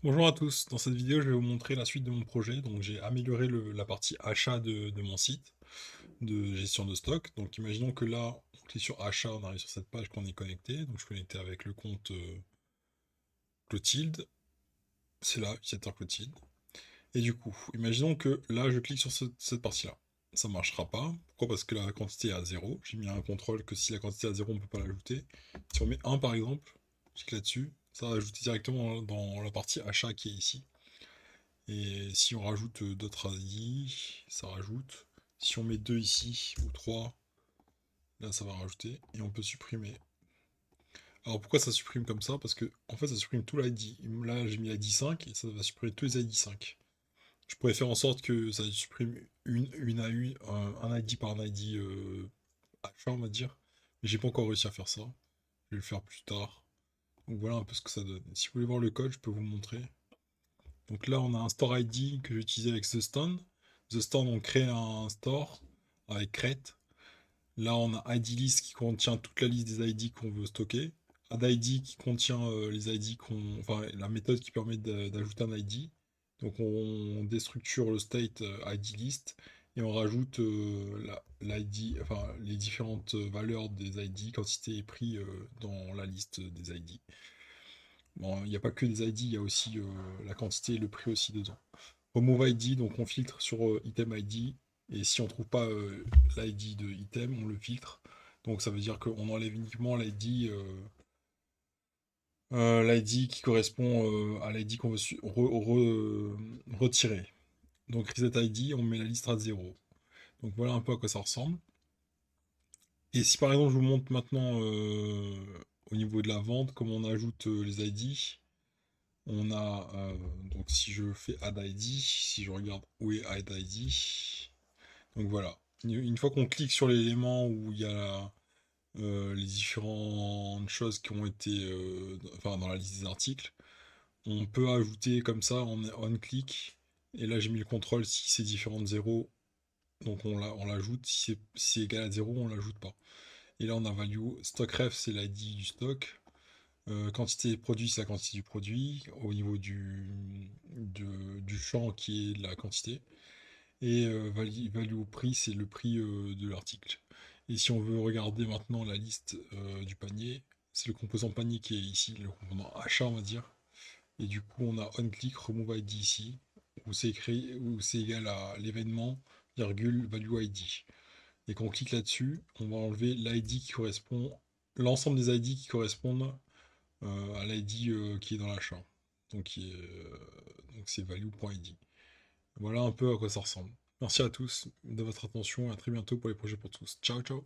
Bonjour à tous, dans cette vidéo je vais vous montrer la suite de mon projet. Donc j'ai amélioré la partie achat de mon site de gestion de stock. Donc imaginons que là, on clique sur achat, on arrive sur cette page qu'on est connecté. Donc je suis connecté avec le compte Clotilde, c'est là, utilisateur Clotilde. Et du coup, imaginons que là je clique sur cette partie-là. Ça ne marchera pas. Pourquoi? Parce que la quantité est à 0. J'ai mis un contrôle que si la quantité est à 0, on ne peut pas l'ajouter. Si on met 1 par exemple, je clique là-dessus, ça va ajouter directement dans la partie achat qui est ici. Et si on rajoute d'autres ID, ça rajoute. Si on met 2 ici, ou 3, là ça va rajouter. Et on peut supprimer. Alors pourquoi ça supprime comme ça? Parce que en fait ça supprime tout l'ID. Là j'ai mis l'ID 5 et ça va supprimer tous les ID 5. Je pourrais faire en sorte que ça supprime une à une, un ID par un ID achat on va dire. Mais j'ai pas encore réussi à faire ça. Je vais le faire plus tard. Donc voilà un peu ce que ça donne. Si vous voulez voir le code, je peux vous montrer. Donc là, on a un store ID que j'ai utilisé avec The Stand. The Stand, on crée un store avec crate. Là, on a ID list qui contient toute la liste des ID qu'on veut stocker. Add ID qui contient les ID enfin, la méthode qui permet d'ajouter un ID. Donc on déstructure le state ID list et on rajoute l'ID, enfin les différentes valeurs des ID, quantité et prix dans la liste des ID. Bon, il n'y a pas que des ID, il y a aussi la quantité et le prix aussi dedans. Remove ID, donc on filtre sur item ID, et si on trouve pas l'ID de item, on le filtre. Donc ça veut dire qu'on enlève uniquement l'ID qui correspond à l'ID qu'on veut retirer. Donc reset ID, on met la liste à 0. Donc voilà un peu à quoi ça ressemble. Et si par exemple je vous montre maintenant au niveau de la vente, comment on ajoute les ID, on a, donc si je fais add ID, si je regarde où est add ID, donc voilà. Une fois qu'on clique sur l'élément où il y a les différentes choses qui ont été enfin, dans la liste des articles, on peut ajouter comme ça en on-click. Et là j'ai mis le contrôle si c'est différent de 0, donc on l'ajoute. Si c'est égal à 0, on l'ajoute pas. Et là on a value, stock ref c'est l'ID du stock. Quantité produit, c'est la quantité du produit au niveau du champ qui est de la quantité. Et value prix, c'est le prix de l'article. Et si on veut regarder maintenant la liste du panier, c'est le composant panier qui est ici, le composant achat, on va dire. Et du coup, on a onClick, remove ID ici, où c'est écrit, où c'est égal à l'événement, virgule, value ID. Et quand on clique là-dessus, on va enlever l'ID qui correspond, l'ensemble des ID qui correspondent à l'ID qui est dans l'achat. Donc c'est value.id. Voilà un peu à quoi ça ressemble. Merci à tous de votre attention et à très bientôt pour les projets pour tous. Ciao ciao.